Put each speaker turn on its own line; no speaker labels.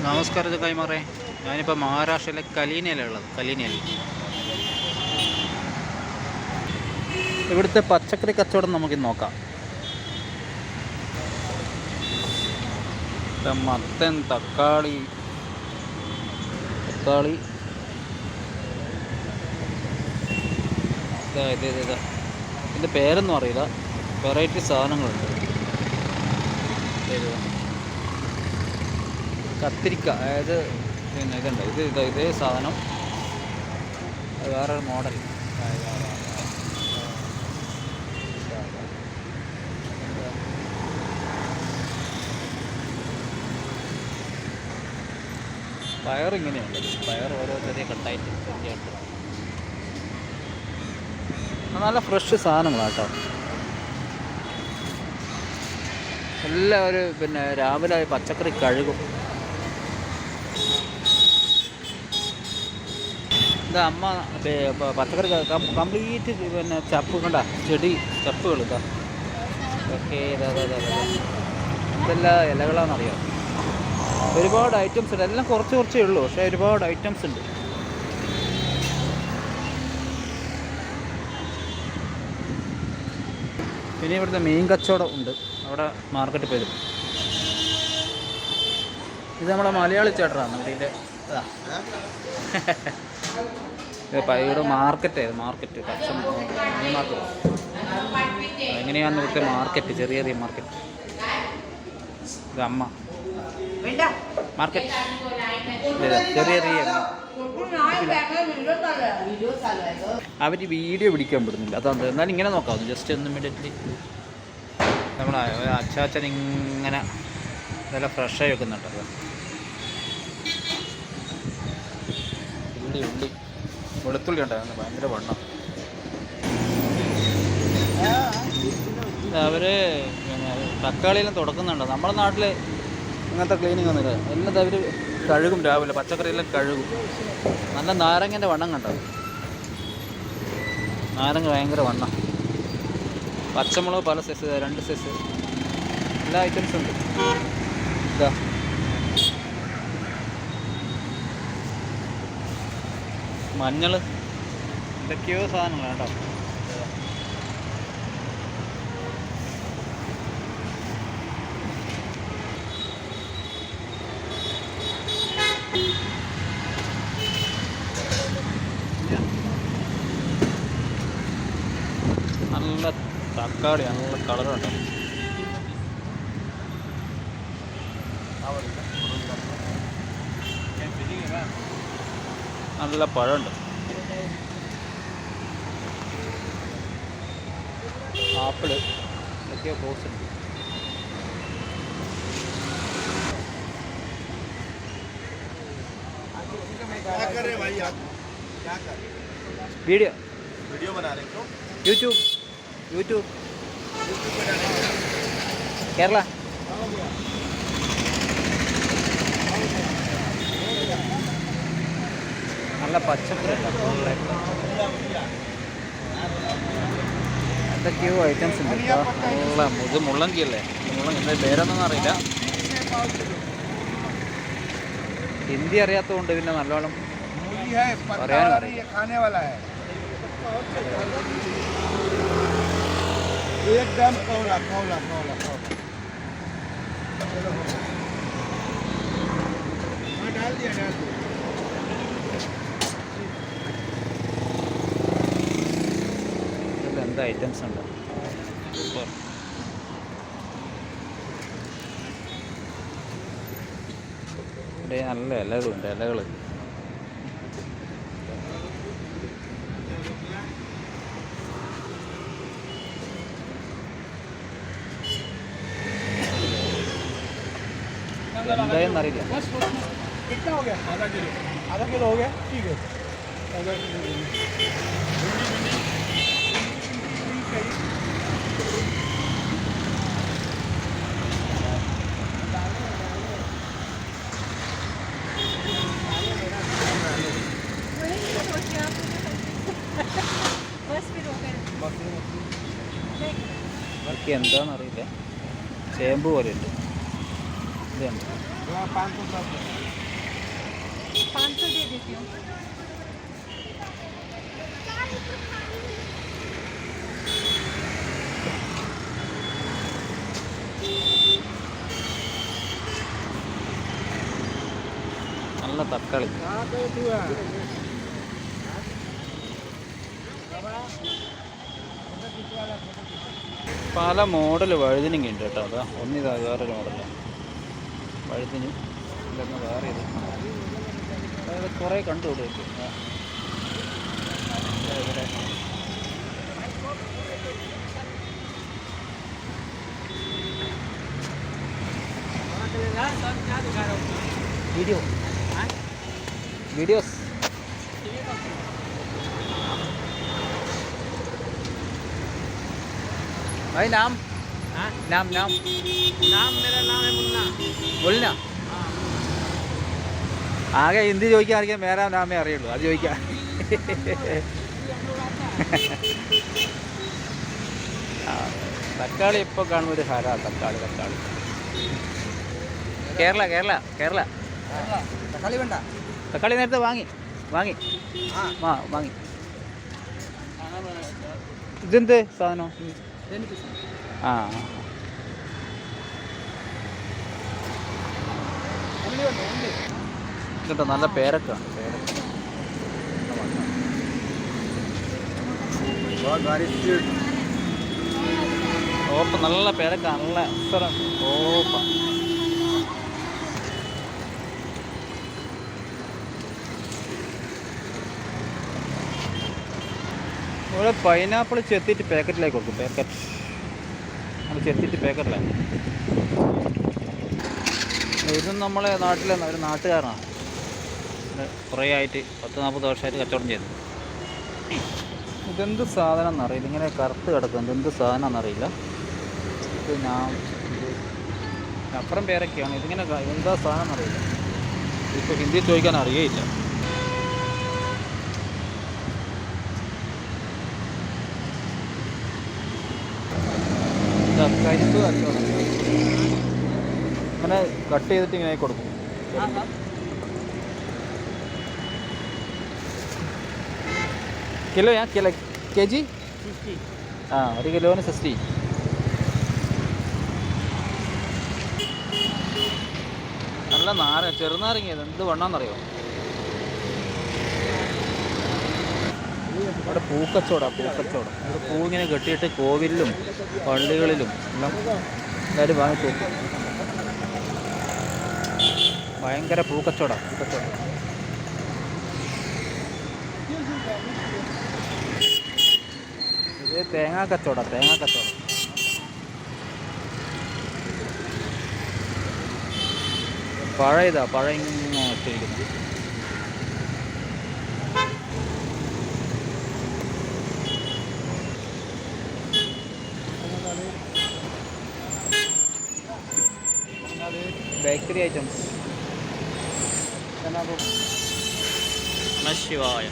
നമസ്കാരം ഇത് കൈമാറേ. ഞാനിപ്പോൾ മഹാരാഷ്ട്രയിലെ കലീനയിലുള്ളത്. കലീനയിൽ ഇവിടുത്തെ പച്ചക്കറി കച്ചവടം നമുക്ക് നോക്കാം. മത്തൻ, തക്കാളി ഇതിൻ്റെ പേരൊന്നും അറിയില്ല. വെറൈറ്റി സാധനങ്ങളുണ്ട്. കത്തിരിക്ക, അതായത് പിന്നെ ഇതുണ്ട്, ഇതേ സാധനം വേറൊരു മോഡൽ. പയറിങ്ങനെയുണ്ട്. പയർ ഓരോ ചെറിയ കട്ടായിട്ട് ചെറിയായിട്ട് നല്ല ഫ്രഷ് സാധനങ്ങളാണ് കേട്ടോ. എല്ലാവരും പിന്നെ രാവിലെ പച്ചക്കറി കഴുകും. ഇതാ അമ്മ പച്ചക്കറി കംപ്ലീറ്റ് പിന്നെ ചപ്പ് കണ്ട ചെടി ചപ്പുകൾ ഇതാ. ഓക്കെ, ഇതെല്ലാം ഇലകളാണെന്നറിയാം. ഒരുപാട് ഐറ്റംസ് ഉണ്ട്. എല്ലാം കുറച്ചേ ഉള്ളൂ, പക്ഷേ ഒരുപാട് ഐറ്റംസ് ഉണ്ട്. പിന്നെ ഇവിടുത്തെ മീൻ കച്ചവടം ഉണ്ട്. അവിടെ മാർക്കറ്റ് വരും. ഇത് നമ്മളെ മലയാളി ചേട്ടനാണ് ഇതിൻ്റെ. ഇവിടെ മാർക്കറ്റ് പച്ച മീൻ മാർക്കറ്റ്. എങ്ങനെയാണ് ഇവിടുത്തെ മാർക്കറ്റ്? ചെറിയ മാർക്കറ്റ്. ഇത് അമ്മ മാർക്കറ്റ് ചെറിയ അവർ വീഡിയോ പിടിക്കാൻ പെടുന്നില്ല. അതാണ്. എന്നാലും ഇങ്ങനെ നോക്കാം ജസ്റ്റ് ഒന്ന് ഇമ്മീഡിയറ്റ്ലി. നമ്മളെ അച്ചാച്ചൻ ഇങ്ങനെ ഇതെല്ലാം ഫ്രഷായി വെക്കുന്നുണ്ട്. ഉള്ളി വെളുത്തുള്ളി ഉണ്ടായിരുന്നു, ഭയങ്കര വണ്ണം. അവർ പിന്നെ തക്കാളിയെല്ലാം തുടക്കുന്നുണ്ട്. നമ്മുടെ നാട്ടിൽ ഇങ്ങനത്തെ ക്ലീനിങ് ഒന്നുമില്ല. എല്ലാം അവർ കഴുകും രാവിലെ. പച്ചക്കറിയെല്ലാം കഴുകും. നല്ല നാരങ്ങൻ്റെ വണ്ണം കണ്ടോ? നാരങ്ങ ഭയങ്കര വണ്ണം. പച്ചമുളക് പല സൈസ്, 2 സൈസ്, എല്ലാ ഐറ്റംസും ഉണ്ട്. ഇതാ മഞ്ഞൾ, എന്തൊക്കെയോ സാധനങ്ങളാണ് കേട്ടോ. നല്ല തക്കാളി, നല്ല കളറുണ്ട്. നല്ല പഴമുണ്ട്. ആപ്പിള്, എന്തൊക്കെയോ ഫ്രൂട്ട്സ് ഉണ്ട്. वीडियो बना रहे हो? यूट्यूब केरला. നല്ല പച്ചക്കറി എന്തൊക്കെയോ ഐറ്റംസ് ഉണ്ട്. ഇത് മുള്ളങ്കി അല്ലേ? ഇതിൻ്റെ പേരൊന്നും അറിയില്ല. ഹിന്ദി അറിയാത്തതുകൊണ്ട് പിന്നെ നല്ലോണം പറയാനും അറിയില്ല. एकदम कौला डाल दिया എന്താ ഐറ്റംസ് ഉണ്ട്. ഇവിടെ നല്ല ഇലകളുണ്ട്. ഇലകൾ എന്തായെന്ന് അറിയില്ല. आधा किलो हो गया, ठीक है. ബാക്കി എന്താണെന്നറിയില്ല. ചേമ്പ് പോലെ ഉണ്ട്. ഇതുണ്ട്.
500 दे देती हूँ।
നല്ല തക്കാളി. പല മോഡൽ വഴുതിനും ഉണ്ട് കേട്ടോ. അതാ ഒന്നിതാ വേറൊരു മോഡലാണ് വഴുതിനും. ഇതൊന്ന് വേറെ ഇത് അതായത് കുറേ കണ്ടു കൊടുക്കും. വീഡിയോ വീഡിയോസ് भाई नाम नाम नाम
नाम मेरा नाम है मुन्ना।
बोलना ആകെ ഹിന്ദി ചോദിക്കാറിയാൽ മേരാ നാമേ അറിയുള്ളൂ. അത് ചോദിക്കാം. തക്കാളി ഇപ്പോൾ കാണുമ്പോൾ ഒരു ഹര. തക്കാളി തക്കാളി കേരള കേരള കേരള
തക്കാളി വേണ്ട.
തക്കാളി നേരത്തെ വാങ്ങി വാങ്ങി വാങ്ങി. ഇതെന്ത് സാധനം? ആ കേട്ടോ നല്ല പേരക്കാണ്. ഓപ്പ നല്ല പേരക്ക നല്ല ഓപ്പ. ഇവിടെ പൈനാപ്പിൾ ചെത്തിയിട്ട് പാക്കറ്റിലേക്ക് കൊടുക്കും. പാക്കറ്റ് നമ്മൾ ചെത്തിയിട്ട് പാക്കറ്റിലാണ്. ഇതും നമ്മളെ നാട്ടിലെ ഒരു നാട്ടുകാരനാണ്. കുറേ ആയിട്ട് 10-40 വർഷമായിട്ട് കച്ചവടം ചെയ്തു. ഇതെന്ത് സാധനം എന്നറിയില്ല. ഇങ്ങനെ കറുത്ത് കിടക്കുന്നത് എന്ത് സാധനം എന്നറിയില്ല. ഇത് അപ്പുറം പേരൊക്കെയാണ്. ഇതിങ്ങനെ എന്താ സാധനം എന്നറിയില്ല. ഇപ്പോൾ ഹിന്ദി ചോദിക്കാൻ അറിയയില്ല. കരിപ്പ് കച്ചവടം ഇങ്ങനെ കട്ട് ചെയ്തിട്ട് ഇങ്ങനെ കൊടുക്കും. Kilo kilo K G? ആ 1 കിലോന് 60. നല്ല ചെറുനാരങ്ങ. എന്ത് വണ്ണമെന്നറിയോ? അവിടെ പൂക്കച്ചവടം. ഇവിടെ പൂ ഇങ്ങനെ കെട്ടിയിട്ട് കോവിലിലും പള്ളികളിലും എല്ലാം എല്ലാവരും വാങ്ങിപ്പോക്കും. ഭയങ്കര പൂക്കച്ചവടം. ഇത് തേങ്ങാ കച്ചവടം. പഴം ഇങ്ങനെ ഇട്ടിരിക്കുന്നു. Bakery items. ശിവായ